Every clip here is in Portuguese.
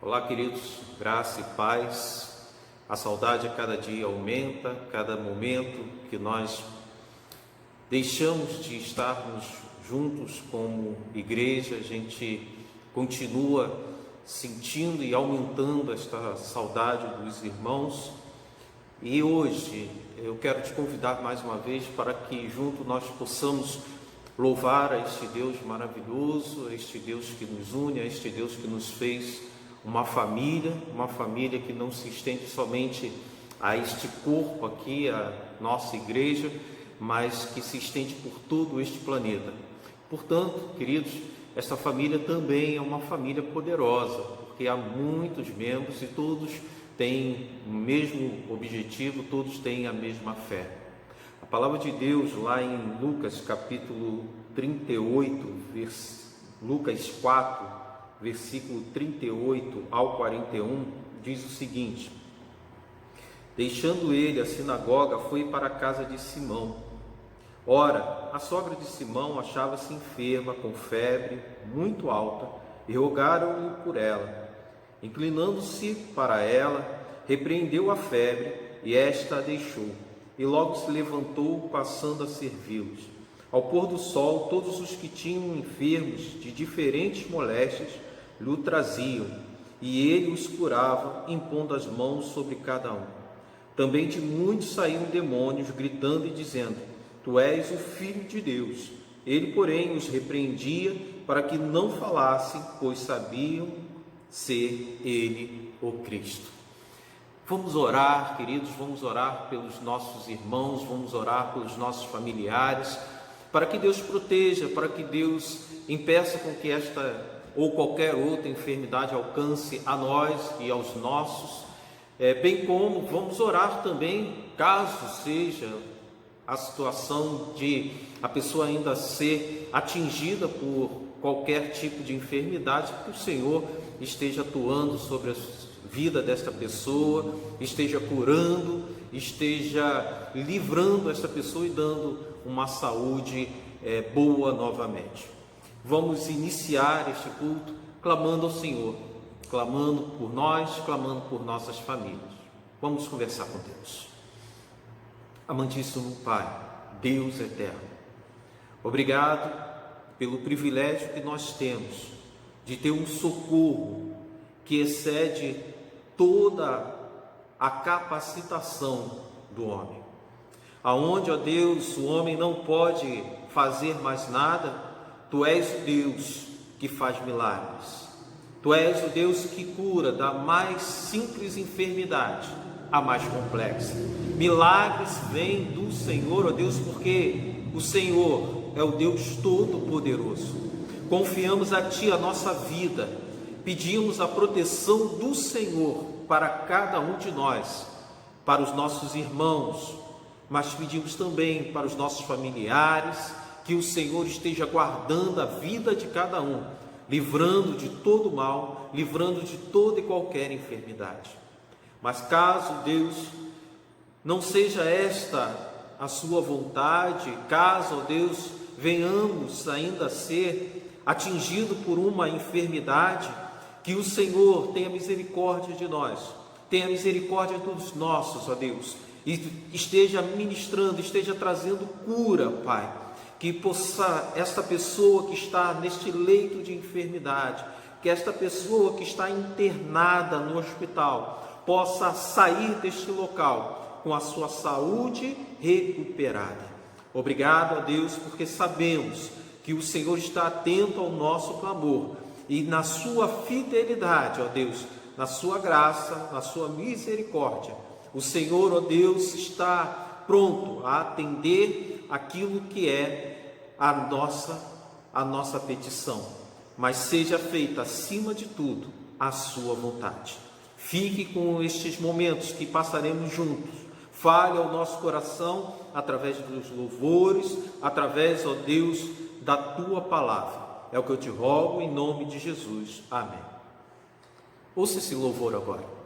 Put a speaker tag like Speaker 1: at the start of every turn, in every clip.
Speaker 1: Olá, queridos, graça e paz. A saudade a cada dia aumenta, cada momento que nós deixamos de estarmos juntos como igreja, a gente continua sentindo e aumentando esta saudade dos irmãos. E hoje eu quero te convidar mais uma vez para que junto nós possamos louvar a este Deus maravilhoso, a este Deus que nos une, a este Deus que nos fez uma família que não se estende somente a este corpo aqui, a nossa igreja, mas que se estende por todo este planeta. Portanto, queridos, esta família também é uma família poderosa, porque há muitos membros e todos têm o mesmo objetivo, todos têm a mesma fé. A palavra de Deus lá em Lucas capítulo 38, Lucas 4, versículo 38 ao 41, diz o seguinte: deixando ele a sinagoga, foi para a casa de Simão. Ora, a sogra de Simão achava-se enferma, com febre muito alta, e rogaram-lhe por ela. Inclinando-se para ela, repreendeu a febre, e esta a deixou, e logo se levantou, passando a servi-los. Ao pôr do sol, todos os que tinham enfermos de diferentes moléstias lhe traziam, e ele os curava, impondo as mãos sobre cada um. Também de muitos saíam demônios, gritando e dizendo: Tu és o Filho de Deus. Ele, porém, os repreendia para que não falassem, pois sabiam ser ele o Cristo. Vamos orar, queridos, vamos orar pelos nossos irmãos, vamos orar pelos nossos familiares, para que Deus proteja, para que Deus impeça com que esta ou qualquer outra enfermidade alcance a nós e aos nossos, bem como vamos orar também, caso seja a situação de a pessoa ainda ser atingida por qualquer tipo de enfermidade, que o Senhor esteja atuando sobre a vida desta pessoa, esteja curando, esteja livrando esta pessoa e dando uma saúde boa novamente. Vamos iniciar este culto clamando ao Senhor, clamando por nós, clamando por nossas famílias. Vamos conversar com Deus. Amantíssimo Pai, Deus eterno, obrigado pelo privilégio que nós temos de ter um socorro que excede toda a capacitação do homem. Aonde, ó Deus, o homem não pode fazer mais nada, Tu és o Deus que faz milagres. Tu és o Deus que cura da mais simples enfermidade à mais complexa. Milagres vêm do Senhor, ó Deus, porque o Senhor é o Deus Todo-Poderoso. Confiamos a Ti a nossa vida, pedimos a proteção do Senhor para cada um de nós, para os nossos irmãos, mas pedimos também para os nossos familiares, que o Senhor esteja guardando a vida de cada um, livrando de todo mal, livrando de toda e qualquer enfermidade. Mas caso, Deus, não seja esta a sua vontade, caso, ó Deus, venhamos ainda a ser atingido por uma enfermidade, que o Senhor tenha misericórdia de nós, tenha misericórdia dos nossos, ó Deus, e esteja ministrando, esteja trazendo cura, Pai, que possa esta pessoa que está neste leito de enfermidade, que esta pessoa que está internada no hospital, possa sair deste local com a sua saúde recuperada. Obrigado a Deus, porque sabemos que o Senhor está atento ao nosso clamor e na sua fidelidade, ó Deus, na sua graça, na sua misericórdia, o Senhor, ó Deus, está pronto a atender aquilo que é a nossa petição, mas seja feita acima de tudo a sua vontade. Fique com estes momentos que passaremos juntos, fale ao nosso coração através dos louvores, através, ó Deus, da Tua palavra. É o que eu te rogo em nome de Jesus. Amém. Ouça esse louvor agora.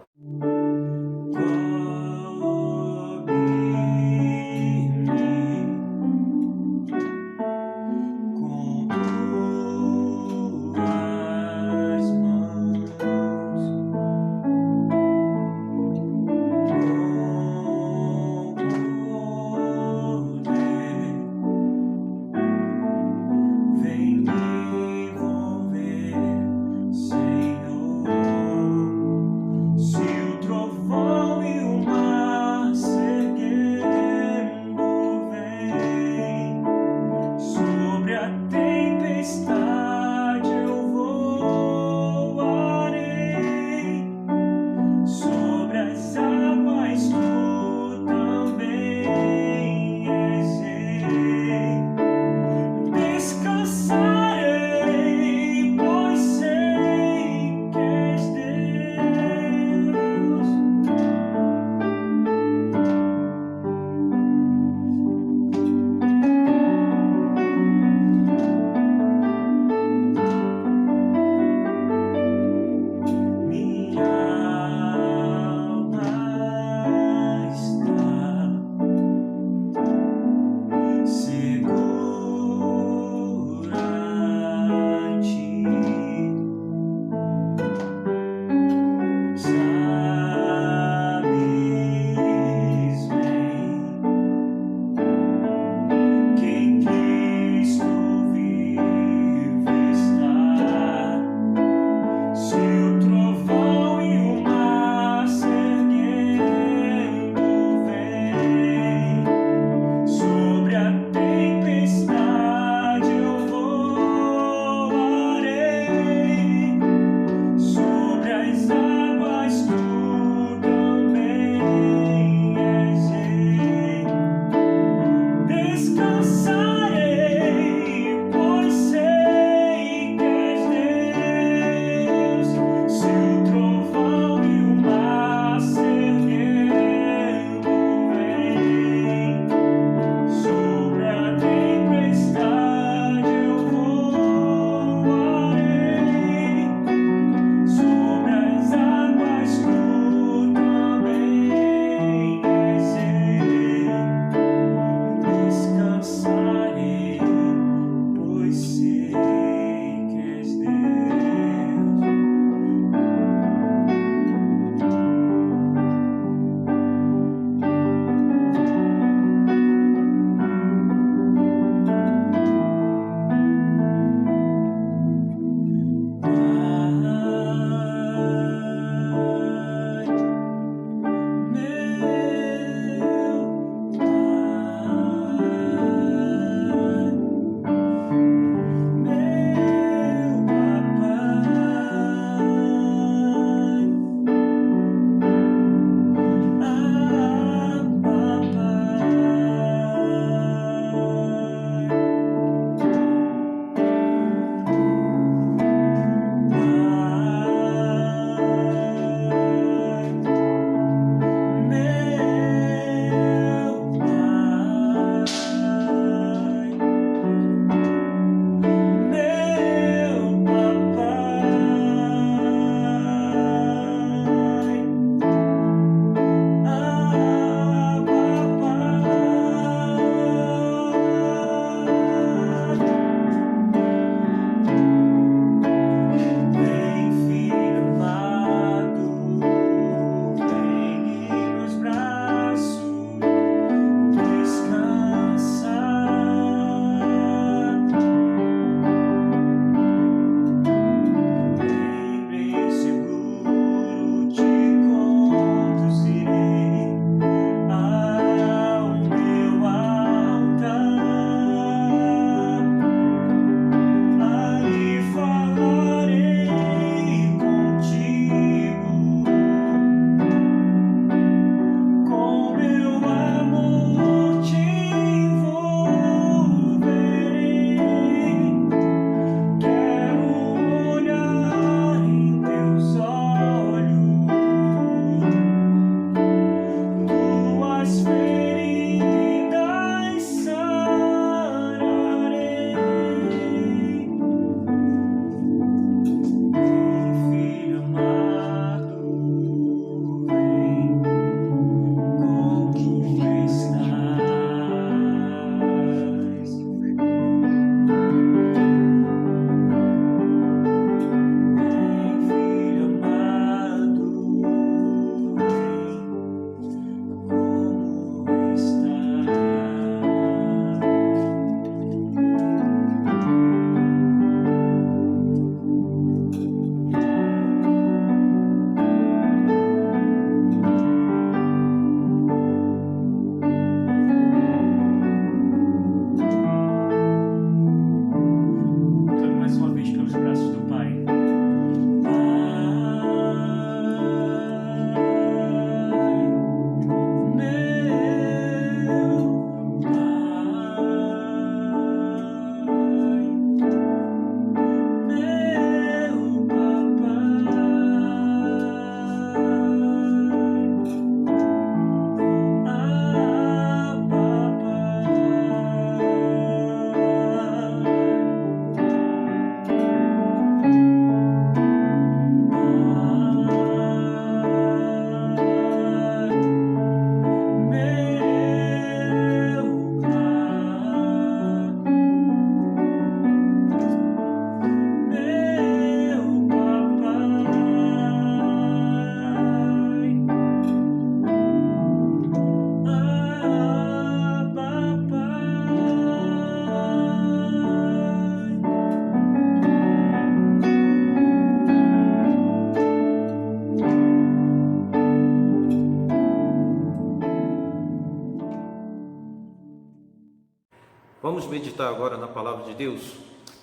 Speaker 1: Vamos meditar agora na palavra de Deus,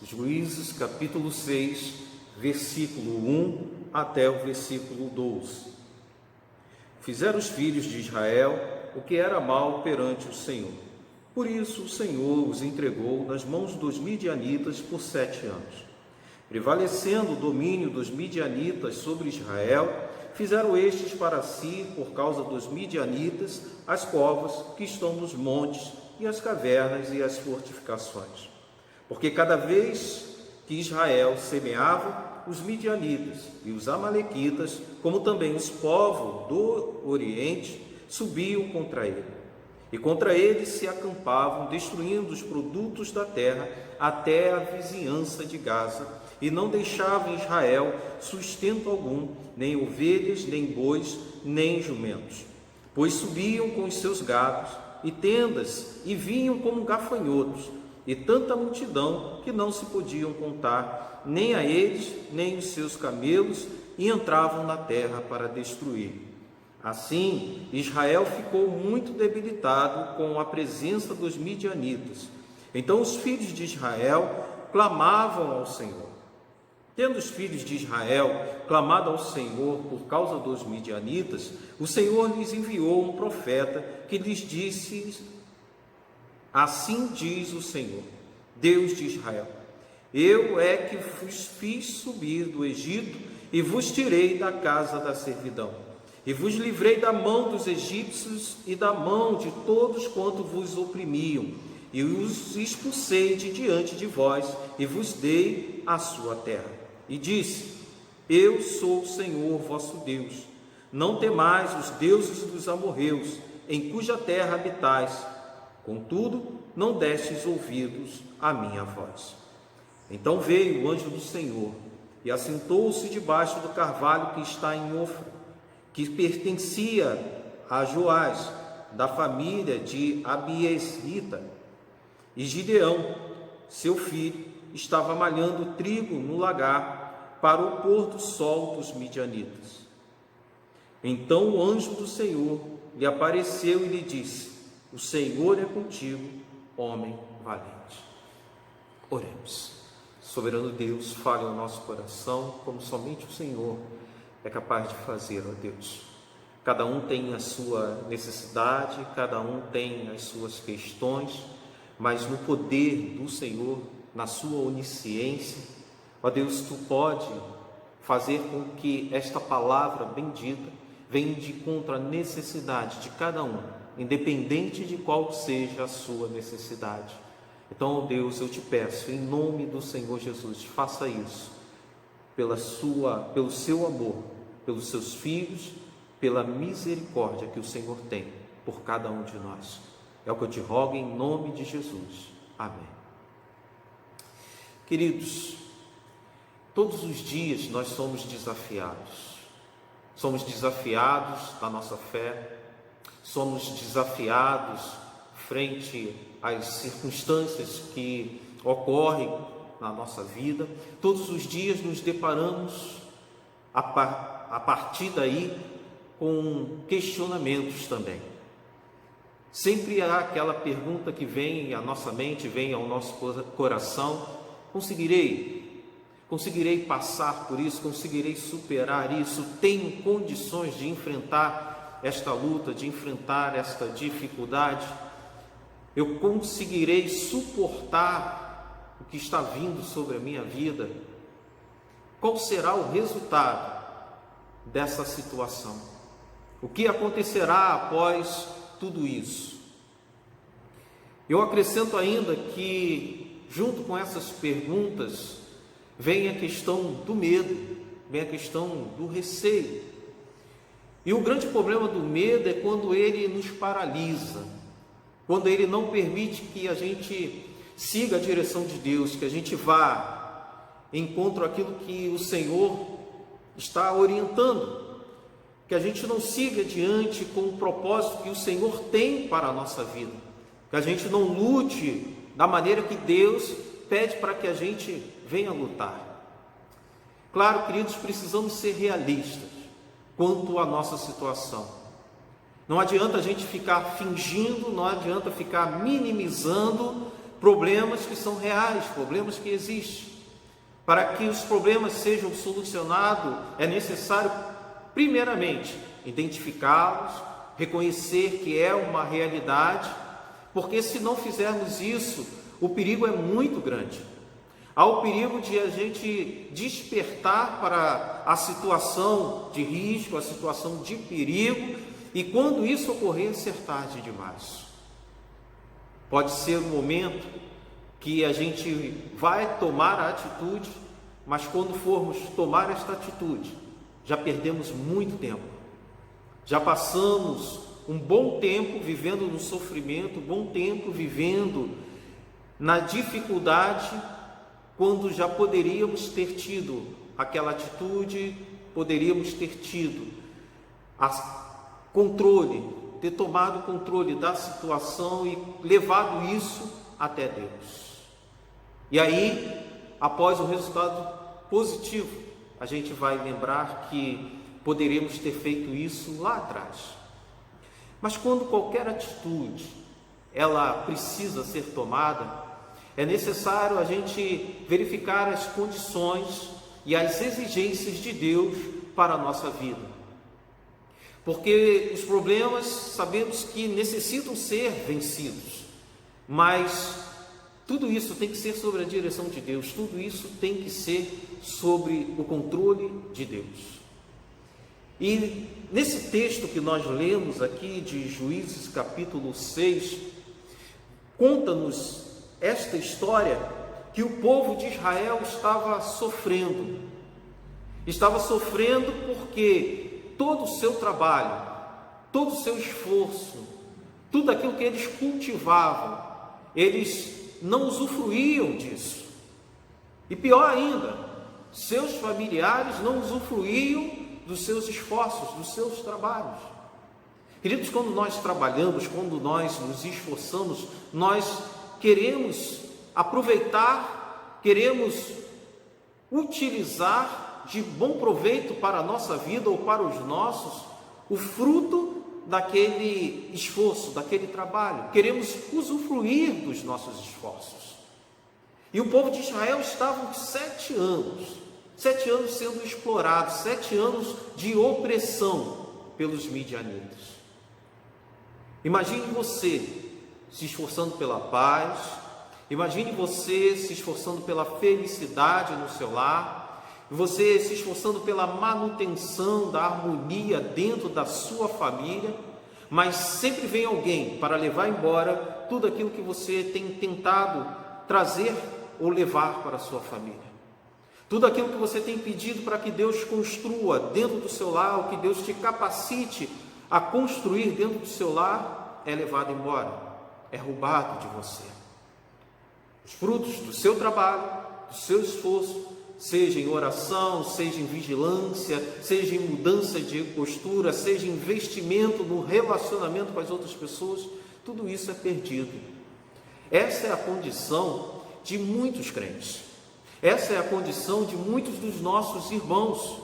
Speaker 1: Juízes capítulo 6, versículo 1 até o versículo 12. Fizeram os filhos de Israel o que era mal perante o Senhor. Por isso o Senhor os entregou nas mãos dos midianitas por 7 anos. Prevalecendo o domínio dos midianitas sobre Israel, fizeram estes para si, por causa dos midianitas, as covas que estão nos montes, e as cavernas e as fortificações. Porque cada vez que Israel semeava, os midianitas e os amalequitas, como também os povos do Oriente, subiam contra ele. E contra ele se acampavam, destruindo os produtos da terra até a vizinhança de Gaza, e não deixavam em Israel sustento algum, nem ovelhas, nem bois, nem jumentos. Pois subiam com os seus gados e tendas, e vinham como gafanhotos, e tanta multidão que não se podiam contar, nem a eles, nem os seus camelos, e entravam na terra para destruir. Assim, Israel ficou muito debilitado com a presença dos midianitas. Então os filhos de Israel clamavam ao Senhor. Tendo os filhos de Israel clamado ao Senhor por causa dos midianitas, o Senhor lhes enviou um profeta que lhes disse: assim diz o Senhor, Deus de Israel: eu é que vos fiz subir do Egito e vos tirei da casa da servidão, e vos livrei da mão dos egípcios e da mão de todos quanto vos oprimiam, e os expulsei de diante de vós, e vos dei a sua terra. E disse: eu sou o Senhor vosso Deus. Não temais os deuses dos amorreus, em cuja terra habitais. Contudo, não destes ouvidos à minha voz. Então veio o anjo do Senhor e assentou-se debaixo do carvalho que está em Ofra, que pertencia a Joás, da família de Abiesrita. E Gideão, seu filho, estava malhando trigo no lagar para o pôr do sol dos midianitas. Então o anjo do Senhor lhe apareceu e lhe disse: o Senhor é contigo, homem valente. Oremos. Soberano Deus, fale ao nosso coração como somente o Senhor é capaz de fazer, ó Deus. Cada um tem a sua necessidade, cada um tem as suas questões, mas no poder do Senhor, na sua onisciência, ó Deus, tu pode fazer com que esta palavra bendita venha de encontro à necessidade de cada um, independente de qual seja a sua necessidade. Então, ó Deus, eu te peço, em nome do Senhor Jesus, faça isso, pelo seu amor, pelos seus filhos, pela misericórdia que o Senhor tem por cada um de nós. É o que eu te rogo em nome de Jesus. Amém. Queridos, todos os dias nós somos desafiados na nossa fé, somos desafiados frente às circunstâncias que ocorrem na nossa vida. Todos os dias nos deparamos a partir daí com questionamentos também. Sempre há aquela pergunta que vem à nossa mente, vem ao nosso coração: conseguirei passar por isso? Conseguirei superar isso? Tenho condições de enfrentar esta luta, de enfrentar esta dificuldade? Eu conseguirei suportar o que está vindo sobre a minha vida? Qual será o resultado dessa situação? O que acontecerá após tudo isso? Eu acrescento ainda que, junto com essas perguntas, vem a questão do medo, vem a questão do receio. E o grande problema do medo é quando ele nos paralisa, quando ele não permite que a gente siga a direção de Deus, que a gente vá encontro aquilo que o Senhor está orientando, que a gente não siga adiante com o propósito que o Senhor tem para a nossa vida, que a gente não lute da maneira que Deus pede para que a gente venha lutar. Claro, queridos, precisamos ser realistas quanto à nossa situação. Não adianta a gente ficar fingindo, não adianta ficar minimizando problemas que são reais, problemas que existem. Para que os problemas sejam solucionados, é necessário, primeiramente, identificá-los, reconhecer que é uma realidade, porque se não fizermos isso, o perigo é muito grande. Há o perigo de a gente despertar para a situação de risco, a situação de perigo, e quando isso ocorrer, ser tarde demais. Pode ser um momento que a gente vai tomar a atitude, mas quando formos tomar esta atitude, já perdemos muito tempo. Já passamos um bom tempo vivendo no sofrimento, um bom tempo vivendo na dificuldade, quando já poderíamos ter tido aquela atitude, poderíamos ter tido controle, ter tomado controle da situação e levado isso até Deus. E aí, após o resultado positivo, a gente vai lembrar que poderíamos ter feito isso lá atrás. Mas quando qualquer atitude, ela precisa ser tomada, é necessário a gente verificar as condições e as exigências de Deus para a nossa vida. Porque os problemas sabemos que necessitam ser vencidos, mas tudo isso tem que ser sobre a direção de Deus, tudo isso tem que ser sobre o controle de Deus. E nesse texto que nós lemos aqui de Juízes capítulo 6, conta-nos esta história que o povo de Israel estava sofrendo porque todo o seu trabalho, todo o seu esforço, tudo aquilo que eles cultivavam, eles não usufruíam disso. E pior ainda, seus familiares não usufruíam dos seus esforços, dos seus trabalhos. Queridos, quando nós trabalhamos, quando nós nos esforçamos, nós queremos aproveitar, queremos utilizar de bom proveito para a nossa vida ou para os nossos, o fruto daquele esforço, daquele trabalho. Queremos usufruir dos nossos esforços. E o povo de Israel estava 7 anos sendo explorado, 7 anos de opressão pelos midianitas. Imagine você se esforçando pela paz, imagine você se esforçando pela felicidade no seu lar, você se esforçando pela manutenção da harmonia dentro da sua família, mas sempre vem alguém para levar embora tudo aquilo que você tem tentado trazer ou levar para a sua família. Tudo aquilo que você tem pedido para que Deus construa dentro do seu lar, ou que Deus te capacite a construir dentro do seu lar, é levado embora, é roubado de você. Os frutos do seu trabalho, do seu esforço, seja em oração, seja em vigilância, seja em mudança de postura, seja em investimento no relacionamento com as outras pessoas, tudo isso é perdido. Essa é a condição de muitos crentes. Essa é a condição de muitos dos nossos irmãos.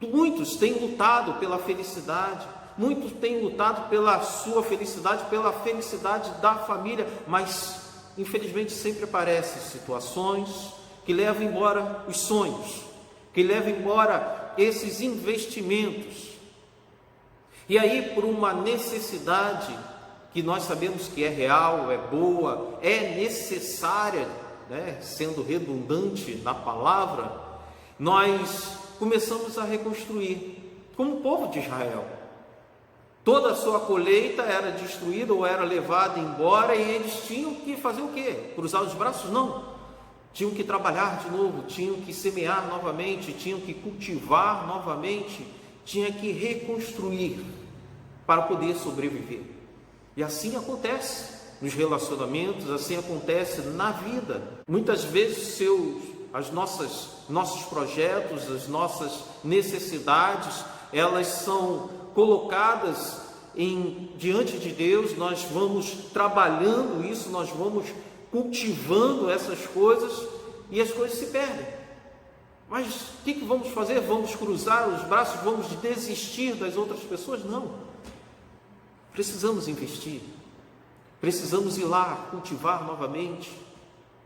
Speaker 1: Muitos têm lutado pela felicidade, muitos têm lutado pela sua felicidade, pela felicidade da família, mas infelizmente sempre aparecem situações que levam embora os sonhos, que levam embora esses investimentos. E aí, por uma necessidade que nós sabemos que é real, é boa, é necessária, sendo redundante na palavra, nós começamos a reconstruir, como o povo de Israel. Toda a sua colheita era destruída ou era levada embora, e eles tinham que fazer o quê? Cruzar os braços? Não. Tinham que trabalhar de novo, tinham que semear novamente, tinham que cultivar novamente, tinham que reconstruir para poder sobreviver. E assim acontece nos relacionamentos, assim acontece na vida. Muitas vezes nossos projetos, as nossas necessidades, elas são colocadas diante de Deus, nós vamos trabalhando isso, nós vamos cultivando essas coisas e as coisas se perdem. Mas o que vamos fazer? Vamos cruzar os braços, vamos desistir das outras pessoas? Não. Precisamos investir. Precisamos ir lá cultivar novamente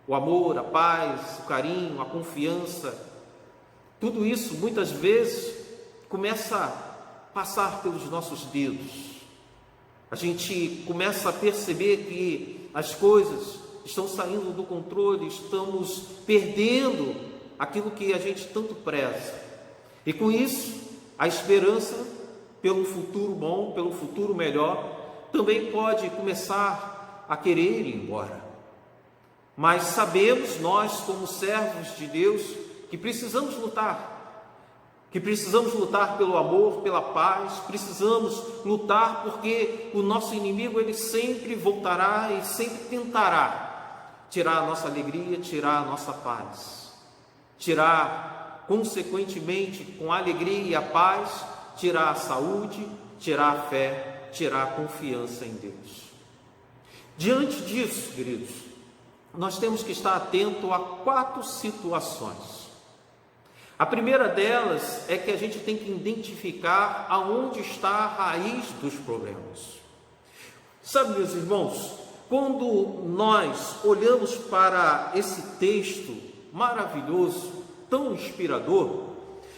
Speaker 1: o amor, a paz, o carinho, a confiança. Tudo isso muitas vezes começa a passar pelos nossos dedos. A gente começa a perceber que as coisas estão saindo do controle, estamos perdendo aquilo que a gente tanto preza. E com isso, a esperança pelo futuro bom, pelo futuro melhor, também pode começar a querer ir embora. Mas sabemos, nós como servos de Deus, que precisamos lutar pelo amor, pela paz, precisamos lutar porque o nosso inimigo, ele sempre voltará e sempre tentará tirar a nossa alegria, tirar a nossa paz, tirar, consequentemente, com a alegria e a paz, tirar a saúde, tirar a fé, tirar a confiança em Deus. Diante disso, queridos, nós temos que estar atento a 4 situações. A primeira delas é que a gente tem que identificar aonde está a raiz dos problemas. Sabe, meus irmãos, quando nós olhamos para esse texto maravilhoso, tão inspirador,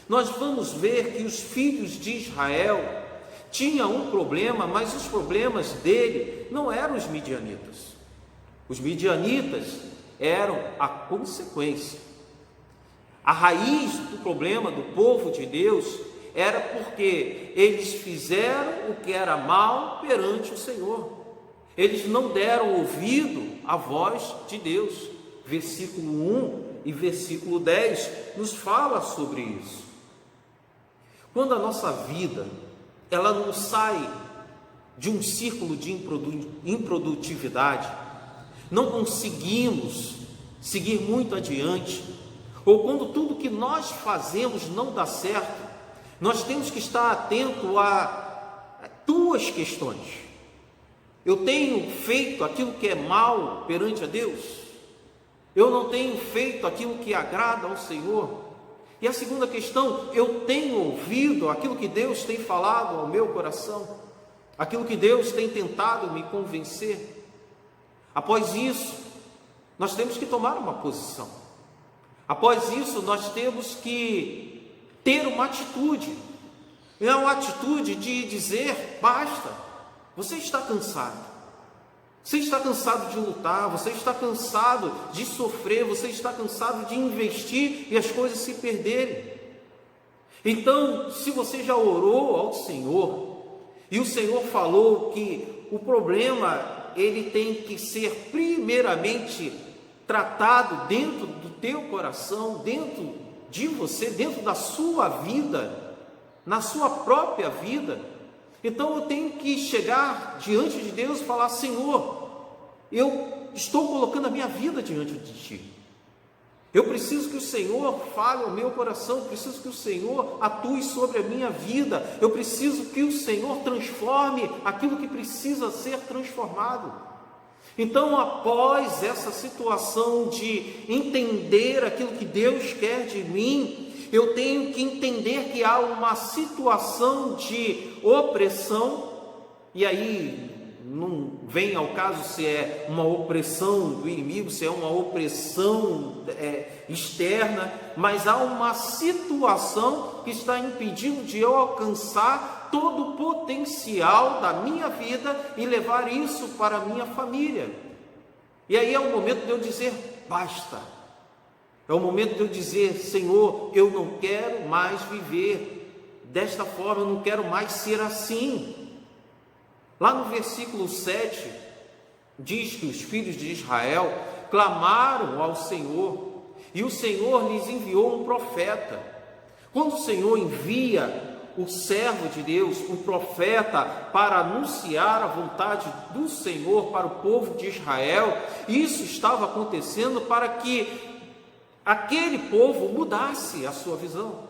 Speaker 1: nós vamos ver que os filhos de Israel tinham um problema, mas os problemas dele não eram os midianitas. Os midianitas eram a consequência. A raiz do problema do povo de Deus era porque eles fizeram o que era mal perante o Senhor. Eles não deram ouvido à voz de Deus. Versículo 1 e versículo 10 nos fala sobre isso. Quando a nossa vida, ela não sai de um círculo de improdutividade, não conseguimos seguir muito adiante, ou quando tudo que nós fazemos não dá certo, nós temos que estar atento a 2 questões. Eu tenho feito aquilo que é mal perante a Deus? Eu não tenho feito aquilo que agrada ao Senhor? E a segunda questão, eu tenho ouvido aquilo que Deus tem falado ao meu coração? Aquilo que Deus tem tentado me convencer? Após isso, nós temos que tomar uma posição. Após isso, nós temos que ter uma atitude. É uma atitude de dizer, basta, você está cansado. Você está cansado de lutar, você está cansado de sofrer, você está cansado de investir e as coisas se perderem. Então, se você já orou ao Senhor, e o Senhor falou que o problema, ele tem que ser primeiramente tratado dentro do teu coração, dentro de você, dentro da sua vida, na sua própria vida, então eu tenho que chegar diante de Deus e falar, Senhor, eu estou colocando a minha vida diante de Ti. Eu preciso que o Senhor fale ao meu coração, eu preciso que o Senhor atue sobre a minha vida, eu preciso que o Senhor transforme aquilo que precisa ser transformado. Então, após essa situação de entender aquilo que Deus quer de mim, eu tenho que entender que há uma situação de opressão, e aí não vem ao caso se é uma opressão do inimigo, se é uma opressão externa, mas há uma situação que está impedindo de eu alcançar todo o potencial da minha vida e levar isso para a minha família. E aí é o momento de eu dizer, basta. É o momento de eu dizer, Senhor, eu não quero mais viver desta forma, eu não quero mais ser assim. Lá no versículo 7, diz que os filhos de Israel clamaram ao Senhor, e o Senhor lhes enviou um profeta. Quando o Senhor envia o servo de Deus, o profeta, para anunciar a vontade do Senhor para o povo de Israel, isso estava acontecendo para que aquele povo mudasse a sua visão,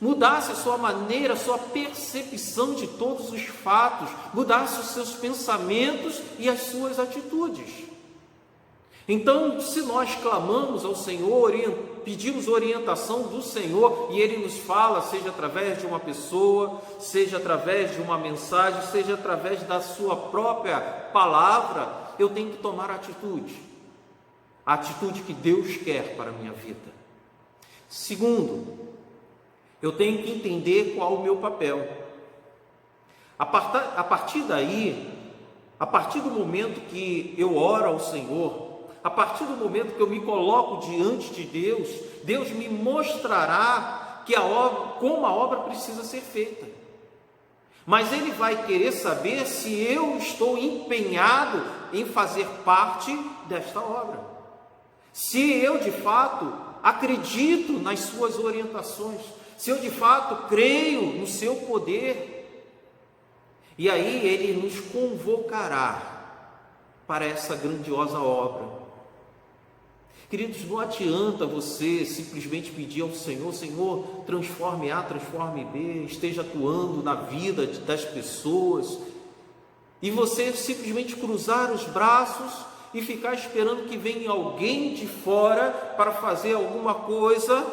Speaker 1: mudasse a sua maneira, a sua percepção de todos os fatos, mudasse os seus pensamentos e as suas atitudes. Então, se nós clamamos ao Senhor, pedimos orientação do Senhor, e Ele nos fala, seja através de uma pessoa, seja através de uma mensagem, seja através da sua própria palavra, eu tenho que tomar atitude, a atitude que Deus quer para a minha vida. Segundo, eu tenho que entender qual o meu papel. A partir daí, a partir do momento que eu oro ao Senhor, a partir do momento que eu me coloco diante de Deus, Deus me mostrará como a obra precisa ser feita. Mas Ele vai querer saber se eu estou empenhado em fazer parte desta obra. Se eu de fato acredito nas suas orientações, se eu de fato creio no seu poder. E aí Ele nos convocará para essa grandiosa obra. Queridos, não adianta você simplesmente pedir ao Senhor: Senhor, transforme A, transforme B, esteja atuando na vida das pessoas, e você simplesmente cruzar os braços e ficar esperando que venha alguém de fora para fazer alguma coisa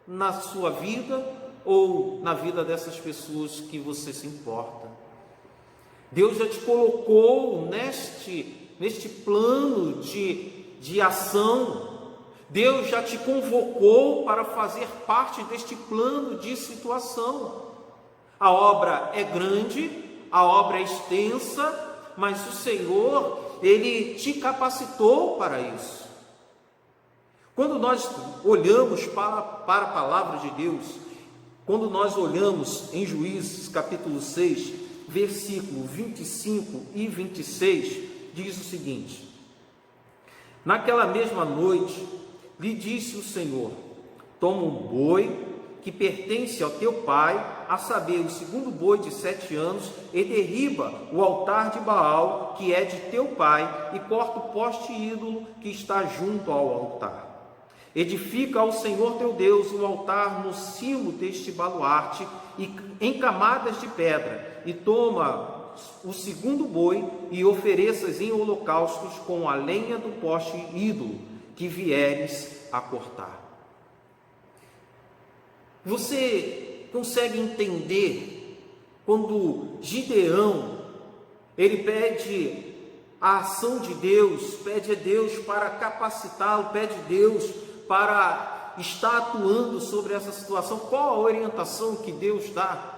Speaker 1: na sua vida ou na vida dessas pessoas que você se importa. Deus já te colocou neste plano de ação. Deus já te convocou para fazer parte deste plano de situação. A obra é grande, a obra é extensa, mas o Senhor, Ele te capacitou para isso. Quando nós olhamos para a palavra de Deus, quando nós olhamos em Juízes capítulo 6, versículo 25 e 26, diz o seguinte: naquela mesma noite, lhe disse o Senhor: toma um boi que pertence ao teu pai, a saber, o segundo boi de 7 anos, e derriba o altar de Baal, que é de teu pai, e corta o poste ídolo que está junto ao altar. Edifica ao Senhor teu Deus um altar no cimo deste baluarte, em camadas de pedra, e toma o segundo boi e ofereças em holocaustos com a lenha do poste ídolo que vieres a cortar. Você consegue entender quando Gideão, ele pede a ação de Deus, pede a Deus para capacitá-lo, pede a Deus para estar atuando sobre essa situação? Qual a orientação que Deus dá?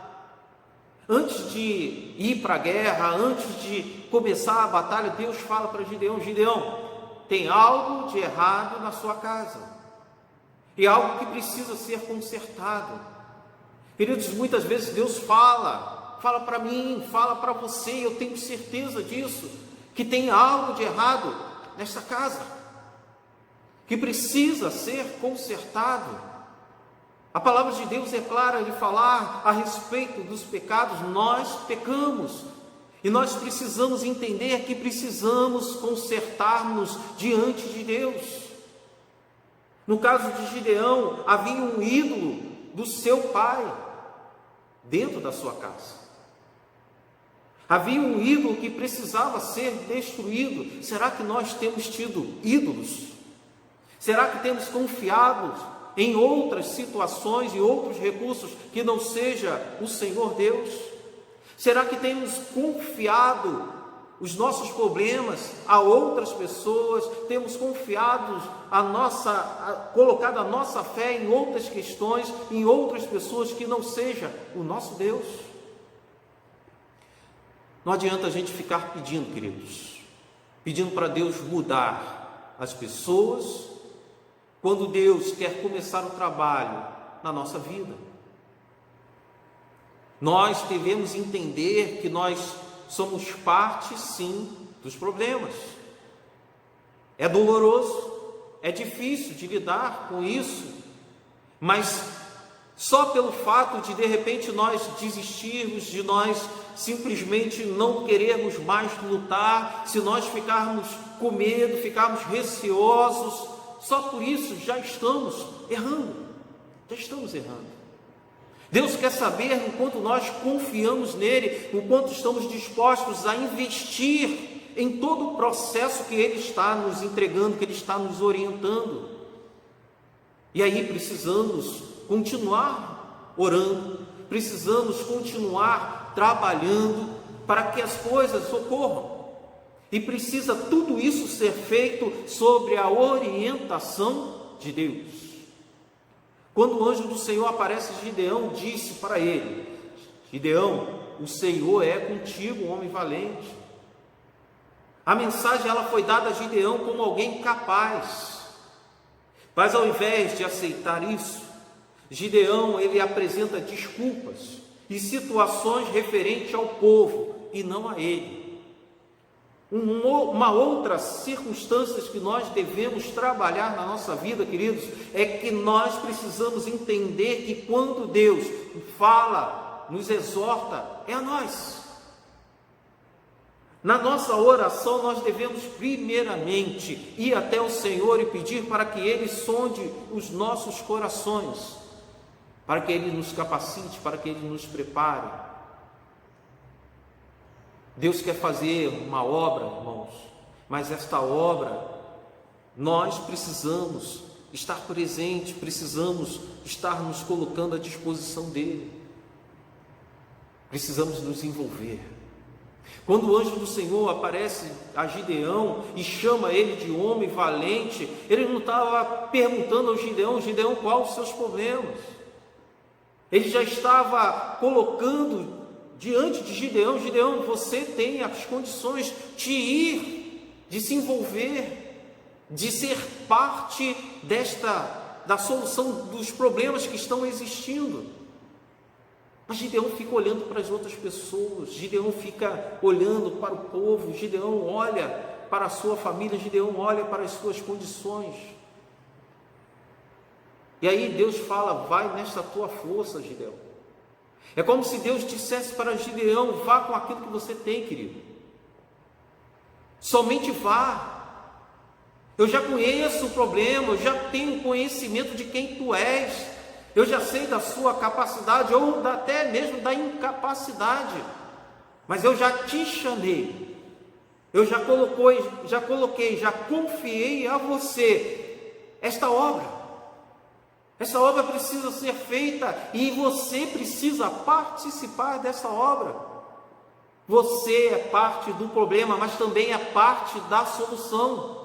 Speaker 1: Antes de ir para a guerra, antes de começar a batalha, Deus fala para Gideão: Gideão, tem algo de errado na sua casa, e algo que precisa ser consertado. Queridos, muitas vezes Deus fala para mim, fala para você, eu tenho certeza disso, que tem algo de errado nesta casa, que precisa ser consertado. A palavra de Deus é clara de falar a respeito dos pecados. Nós pecamos e nós precisamos entender que precisamos consertar-nos diante de Deus. No caso de Gideão, havia um ídolo do seu pai dentro da sua casa. Havia um ídolo que precisava ser destruído. Será que nós temos tido ídolos? Será que temos confiado em outras situações e outros recursos que não seja o Senhor Deus? Será que temos confiado os nossos problemas a outras pessoas? Temos confiado colocado a nossa fé em outras questões, em outras pessoas que não seja o nosso Deus? Não adianta a gente ficar pedindo, queridos, pedindo para Deus mudar as pessoas, quando Deus quer começar o trabalho na nossa vida. Nós devemos entender que nós somos parte, sim, dos problemas. É doloroso, é difícil de lidar com isso, mas só pelo fato de repente nós desistirmos, de nós simplesmente não querermos mais lutar, se nós ficarmos com medo, ficarmos receosos, só por isso já estamos errando, Deus quer saber, enquanto nós confiamos nele, enquanto estamos dispostos a investir em todo o processo que Ele está nos entregando, que Ele está nos orientando. E aí precisamos continuar orando, precisamos continuar trabalhando para que as coisas ocorram. E precisa tudo isso ser feito sobre a orientação de Deus. Quando o anjo do Senhor aparece, Gideão disse para ele: Gideão, o Senhor é contigo, homem valente. A mensagem ela foi dada a Gideão como alguém capaz. Mas ao invés de aceitar isso, Gideão ele apresenta desculpas e situações referentes ao povo e não a ele. Uma outra circunstância que nós devemos trabalhar na nossa vida, queridos, é que nós precisamos entender que quando Deus fala, nos exorta, é a nós. Na nossa oração, nós devemos primeiramente ir até o Senhor e pedir para que Ele sonde os nossos corações, para que Ele nos capacite, para que Ele nos prepare. Deus quer fazer uma obra, irmãos, mas esta obra, nós precisamos estar presente, precisamos estar nos colocando à disposição dEle. Precisamos nos envolver. Quando o anjo do Senhor aparece a Gideão e chama ele de homem valente, ele não estava perguntando ao Gideão, Gideão, quais os seus problemas? Ele já estava colocando diante de Gideão, Gideão, você tem as condições de ir, de se envolver, de ser parte da solução dos problemas que estão existindo. Mas Gideão fica olhando para as outras pessoas, Gideão fica olhando para o povo, Gideão olha para a sua família, Gideão olha para as suas condições. E aí Deus fala, vai nesta tua força, Gideão. É como se Deus dissesse para Gideão, vá com aquilo que você tem, querido. Somente vá. Eu já conheço o problema, eu já tenho conhecimento de quem tu és. Eu já sei da sua capacidade, ou até mesmo da incapacidade. Mas eu já te chamei. Eu já coloquei, já confiei a você esta obra. Essa obra precisa ser feita e você precisa participar dessa obra. Você é parte do problema, mas também é parte da solução.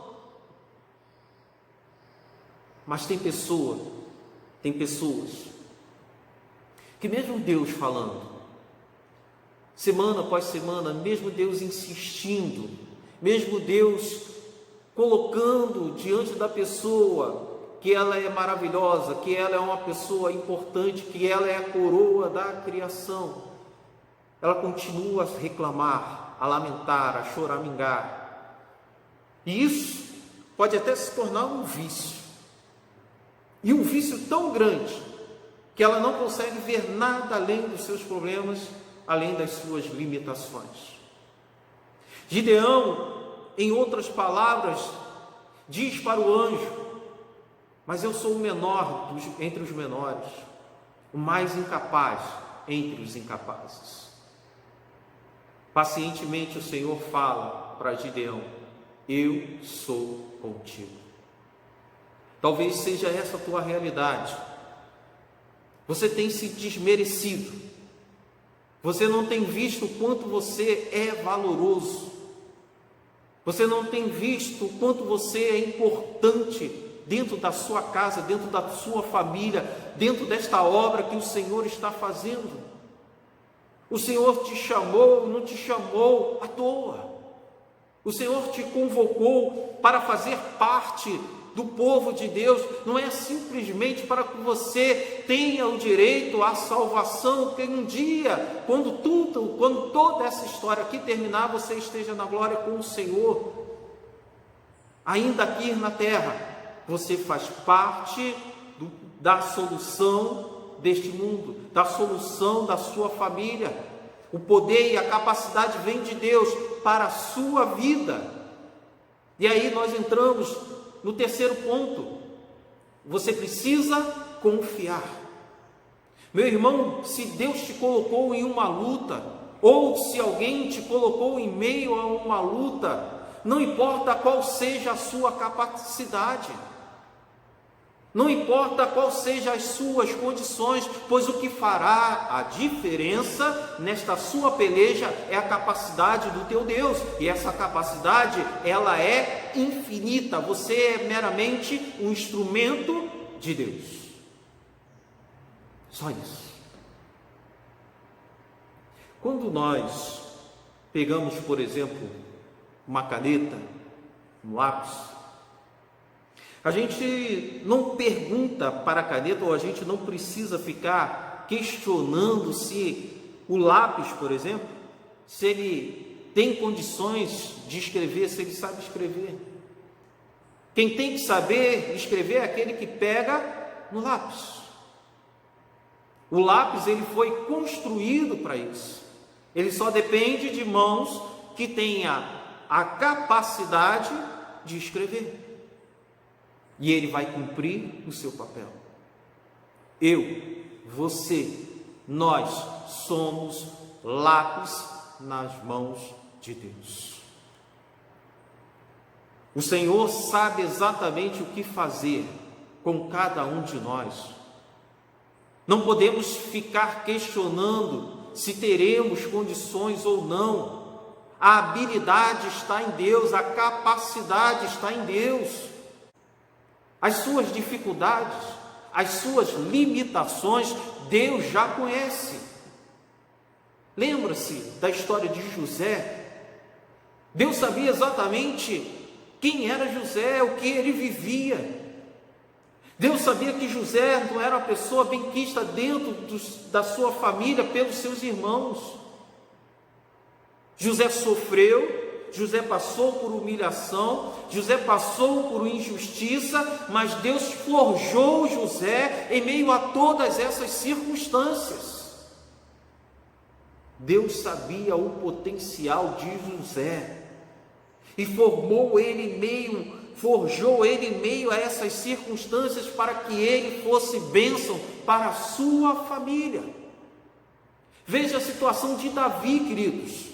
Speaker 1: Mas tem pessoas que mesmo Deus falando, semana após semana, mesmo Deus insistindo, mesmo Deus colocando diante da pessoa que ela é maravilhosa, que ela é uma pessoa importante, que ela é a coroa da criação, ela continua a reclamar, a lamentar, a choramingar. E isso pode até se tornar um vício. E um vício tão grande que ela não consegue ver nada além dos seus problemas, além das suas limitações. Gideão, em outras palavras, diz para o anjo: mas eu sou o menor entre os menores, o mais incapaz entre os incapazes. Pacientemente o Senhor fala para Gideão: eu sou contigo. Talvez seja essa a tua realidade. Você tem se desmerecido. Você não tem visto o quanto você é valoroso. Você não tem visto o quanto você é importante dentro da sua casa, dentro da sua família, dentro desta obra que o Senhor está fazendo. O Senhor te chamou, não te chamou à toa. O Senhor te convocou para fazer parte do povo de Deus, não é simplesmente para que você tenha o direito à salvação, que um dia, quando toda essa história aqui terminar, você esteja na glória com o Senhor. Ainda aqui na terra, você faz parte da solução deste mundo, da solução da sua família. O poder e a capacidade vem de Deus para a sua vida. E aí nós entramos no terceiro ponto: você precisa confiar. Meu irmão, se Deus te colocou em uma luta, ou se alguém te colocou em meio a uma luta, não importa qual seja a sua capacidade, não importa qual seja as suas condições, pois o que fará a diferença nesta sua peleja é a capacidade do teu Deus, e essa capacidade, ela é infinita. Você é meramente um instrumento de Deus. Só isso. Quando nós pegamos, por exemplo, uma caneta, um lápis, a gente não pergunta para a caneta, ou a gente não precisa ficar questionando se o lápis, por exemplo, se ele tem condições de escrever, se ele sabe escrever. Quem tem que saber escrever é aquele que pega no lápis. O lápis, ele foi construído para isso. Ele só depende de mãos que tenham a capacidade de escrever. E ele vai cumprir o seu papel. Eu, você, nós somos lápis nas mãos de Deus. O Senhor sabe exatamente o que fazer com cada um de nós. Não podemos ficar questionando se teremos condições ou não. A habilidade está em Deus, a capacidade está em Deus. As suas dificuldades, as suas limitações, Deus já conhece. Lembra-se da história de José? Deus sabia exatamente quem era José, o que ele vivia. Deus sabia que José não era uma pessoa benquista dentro da sua família pelos seus irmãos. José sofreu, José passou por humilhação, José passou por injustiça, mas Deus forjou José em meio a todas essas circunstâncias. Deus sabia o potencial de José e forjou ele em meio a essas circunstâncias para que ele fosse bênção para a sua família. Veja a situação de Davi, queridos.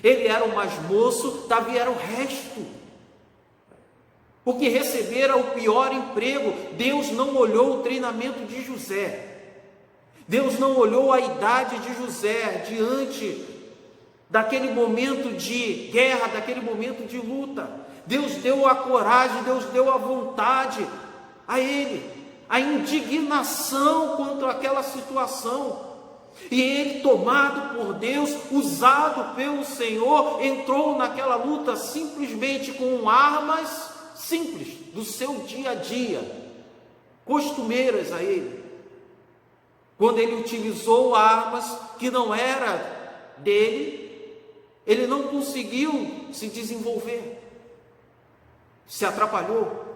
Speaker 1: Ele era o mais moço, Davi era o resto, porque recebera o pior emprego. Deus não olhou o treinamento de José, Deus não olhou a idade de José diante daquele momento de guerra, daquele momento de luta. Deus deu a coragem, Deus deu a vontade a ele, a indignação contra aquela situação. E ele, tomado por Deus, usado pelo Senhor, entrou naquela luta simplesmente com armas simples do seu dia a dia, costumeiras a ele. Quando ele utilizou armas que não era dele, ele não conseguiu se desenvolver, se atrapalhou.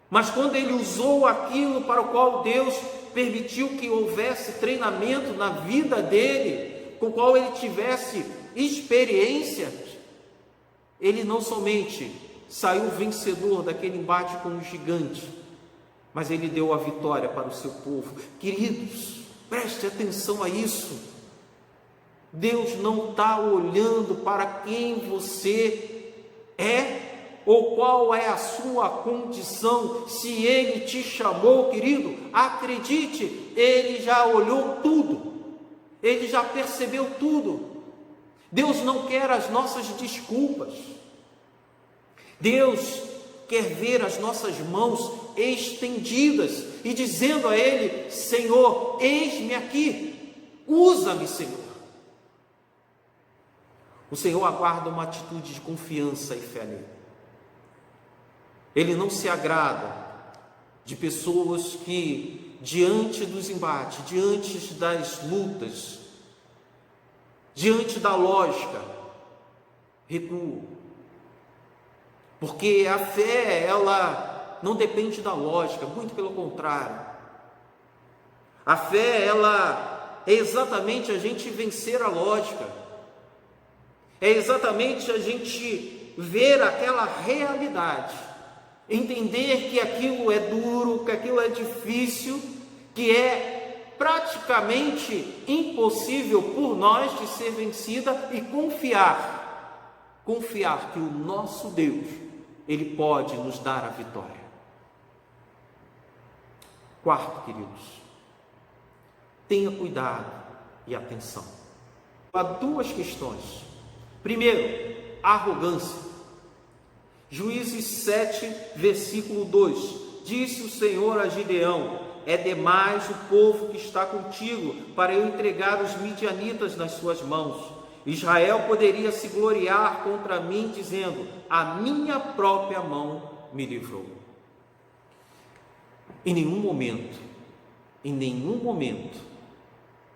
Speaker 1: Mas quando ele usou aquilo para o qual Deus permitiu que houvesse treinamento na vida dele, com o qual ele tivesse experiência, ele não somente saiu vencedor daquele embate com o gigante, mas ele deu a vitória para o seu povo. Queridos, preste atenção a isso. Deus não está olhando para quem você é, ou qual é a sua condição. Se Ele te chamou, querido, acredite, Ele já olhou tudo, Ele já percebeu tudo. Deus não quer as nossas desculpas, Deus quer ver as nossas mãos estendidas e dizendo a Ele: Senhor, eis-me aqui, usa-me, Senhor. O Senhor aguarda uma atitude de confiança e fé nele. Ele não se agrada de pessoas que, diante dos embates, diante das lutas, diante da lógica, recuam. Porque a fé, ela não depende da lógica, muito pelo contrário. A fé, ela é exatamente a gente vencer a lógica. É exatamente a gente ver aquela realidade, entender que aquilo é duro, que aquilo é difícil, que é praticamente impossível por nós de ser vencida, e confiar que o nosso Deus, Ele pode nos dar a vitória. Quarto, queridos, tenha cuidado e atenção. Há duas questões. Primeiro, a arrogância. Juízes 7, versículo 2. Disse o Senhor a Gideão: é demais o povo que está contigo para eu entregar os midianitas nas suas mãos. Israel poderia se gloriar contra mim, dizendo: a minha própria mão me livrou. Em nenhum momento,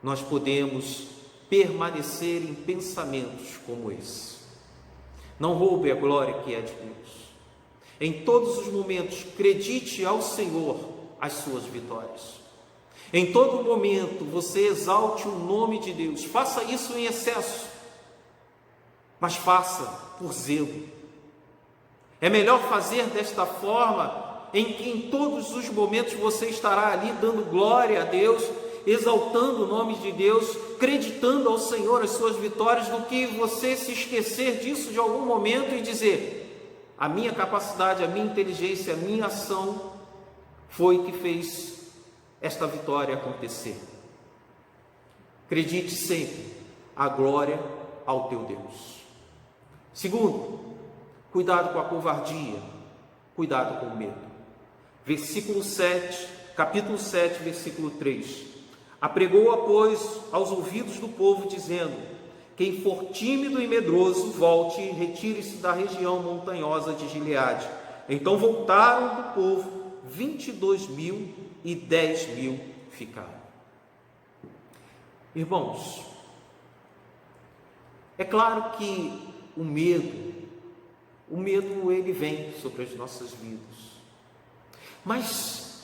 Speaker 1: nós podemos permanecer em pensamentos como esse. Não roube a glória que é de Deus. Em todos os momentos, acredite ao Senhor as suas vitórias. Em todo momento, você exalte o nome de Deus. Faça isso em excesso, mas faça por zelo. É melhor fazer desta forma, em que em todos os momentos você estará ali dando glória a Deus, exaltando o nome de Deus, acreditando ao Senhor as suas vitórias, do que você se esquecer disso de algum momento e dizer: a minha capacidade, a minha inteligência, a minha ação foi que fez esta vitória acontecer. Acredite sempre a glória ao teu Deus. Segundo, cuidado com a covardia, cuidado com o medo. Capítulo 7, versículo 3. Apregou-a, pois, aos ouvidos do povo, dizendo: quem for tímido e medroso, volte e retire-se da região montanhosa de Gileade. Então voltaram do povo 22.000 e 10.000 ficaram. Irmãos, é claro que o medo ele vem sobre as nossas vidas. Mas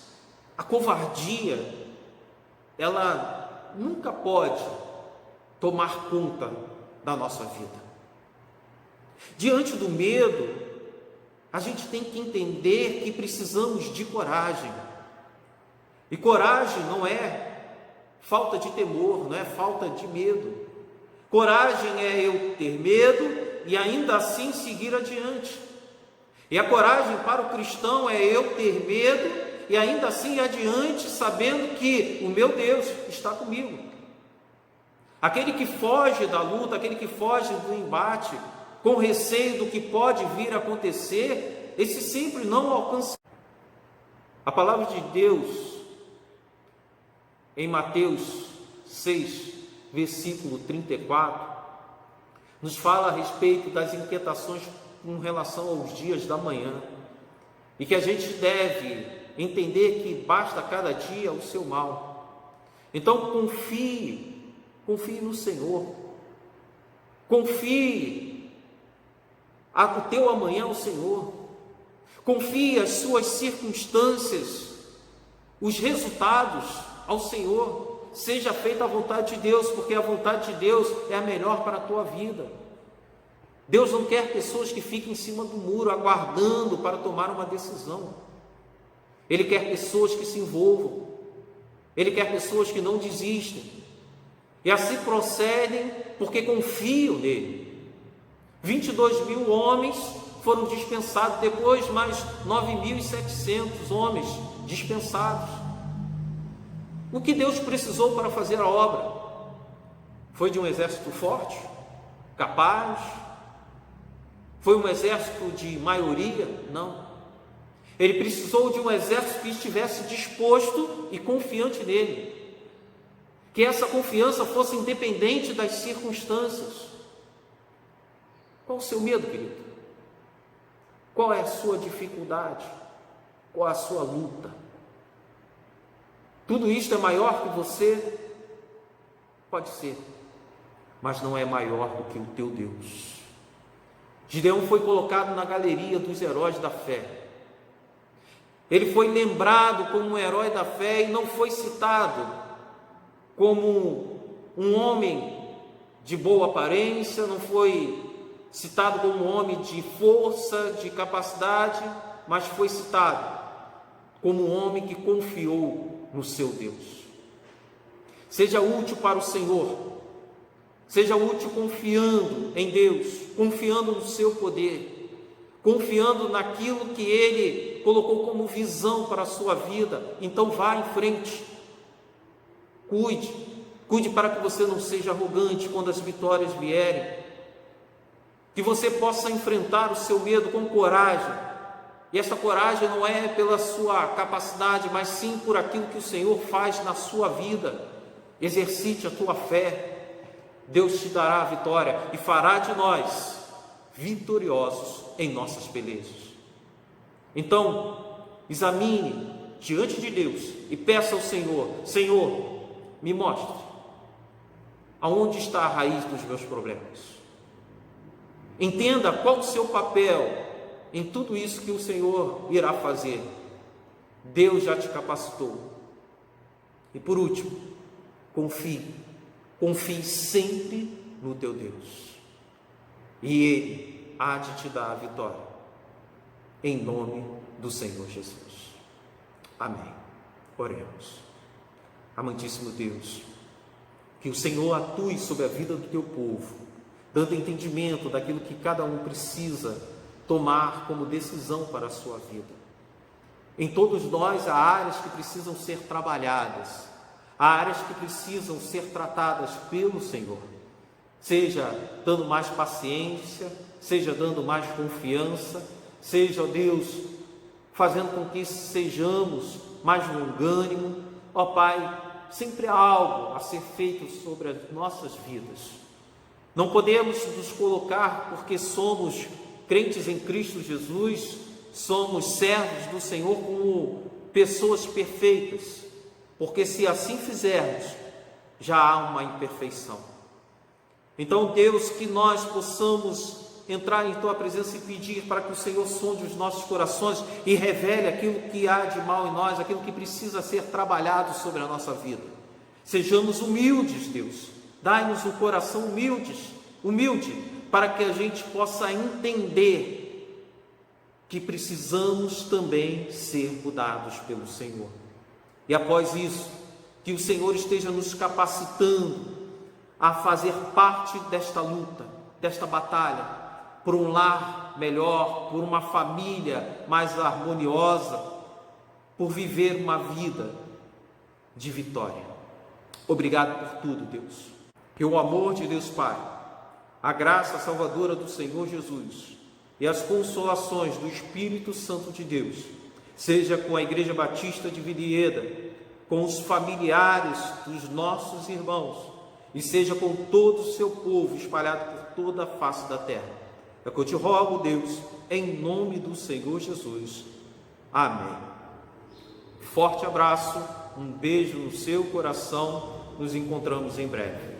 Speaker 1: a covardia, ela nunca pode tomar conta da nossa vida. Diante do medo, a gente tem que entender que precisamos de coragem. E coragem não é falta de temor, não é falta de medo. Coragem é eu ter medo e ainda assim seguir adiante. E a coragem para o cristão é eu ter medo e ainda assim ir adiante, sabendo que o meu Deus está comigo. Aquele que foge da luta, aquele que foge do embate, com receio do que pode vir a acontecer, esse sempre não alcança. A palavra de Deus, em Mateus 6, versículo 34, nos fala a respeito das inquietações com relação aos dias da manhã, e que a gente deve entender que basta cada dia o seu mal. Então confie no Senhor, confie o teu amanhã ao Senhor, confie as suas circunstâncias, os resultados ao Senhor. Seja feita a vontade de Deus, porque a vontade de Deus é a melhor para a tua vida. Deus não quer pessoas que fiquem em cima do muro aguardando para tomar uma decisão. Ele quer pessoas que se envolvam. Ele quer pessoas que não desistem e assim procedem porque confiam nele. 22.000 homens foram dispensados, depois mais 9.700 homens dispensados. O que Deus precisou para fazer a obra? Foi de um exército forte, capaz? Foi um exército de maioria? Não. Ele precisou de um exército que estivesse disposto e confiante nele. Que essa confiança fosse independente das circunstâncias. Qual o seu medo, querido? Qual é a sua dificuldade? Qual é a sua luta? Tudo isto é maior que você? Pode ser, mas não é maior do que o teu Deus. Gideão foi colocado na galeria dos heróis da fé. Ele foi lembrado como um herói da fé e não foi citado como um homem de boa aparência, não foi citado como um homem de força, de capacidade, mas foi citado como um homem que confiou no seu Deus. Seja útil para o Senhor. Seja útil confiando em Deus, confiando no seu poder, confiando naquilo que Ele colocou como visão para a sua vida. Então vá em frente. Cuide para que você não seja arrogante quando as vitórias vierem. Que você possa enfrentar o seu medo com coragem. E essa coragem não é pela sua capacidade, mas sim por aquilo que o Senhor faz na sua vida. Exercite a tua fé. Deus te dará a vitória e fará de nós vitoriosos em nossas pelejas. Então, examine diante de Deus e peça ao Senhor: Senhor, me mostre aonde está a raiz dos meus problemas. Entenda qual o seu papel em tudo isso que o Senhor irá fazer. Deus já te capacitou. E por último, confie sempre no teu Deus, e Ele há de te dar a vitória, em nome do Senhor Jesus. Amém. Oremos. Amantíssimo Deus, que o Senhor atue sobre a vida do teu povo, dando entendimento daquilo que cada um precisa tomar como decisão para a sua vida. Em todos nós há áreas que precisam ser trabalhadas, há áreas que precisam ser tratadas pelo Senhor, seja dando mais paciência, seja dando mais confiança, seja, ó Deus, fazendo com que sejamos mais longânimos. Ó Pai, sempre há algo a ser feito sobre as nossas vidas. Não podemos nos colocar, porque somos crentes em Cristo Jesus, somos servos do Senhor, como pessoas perfeitas, porque se assim fizermos, já há uma imperfeição. Então, Deus, que nós possamos entrar em Tua presença e pedir para que o Senhor sonde os nossos corações e revele aquilo que há de mal em nós, aquilo que precisa ser trabalhado sobre a nossa vida. Sejamos humildes, Deus, dai-nos um coração humilde, para que a gente possa entender que precisamos também ser mudados pelo Senhor. E após isso, que o Senhor esteja nos capacitando a fazer parte desta luta, desta batalha, por um lar melhor, por uma família mais harmoniosa, por viver uma vida de vitória. Obrigado por tudo, Deus. Que o amor de Deus Pai, a graça salvadora do Senhor Jesus e as consolações do Espírito Santo de Deus seja com a Igreja Batista de Virieda, com os familiares dos nossos irmãos e seja com todo o seu povo espalhado por toda a face da terra. É que eu te rogo, Deus, em nome do Senhor Jesus. Amém. Forte abraço, um beijo no seu coração, nos encontramos em breve.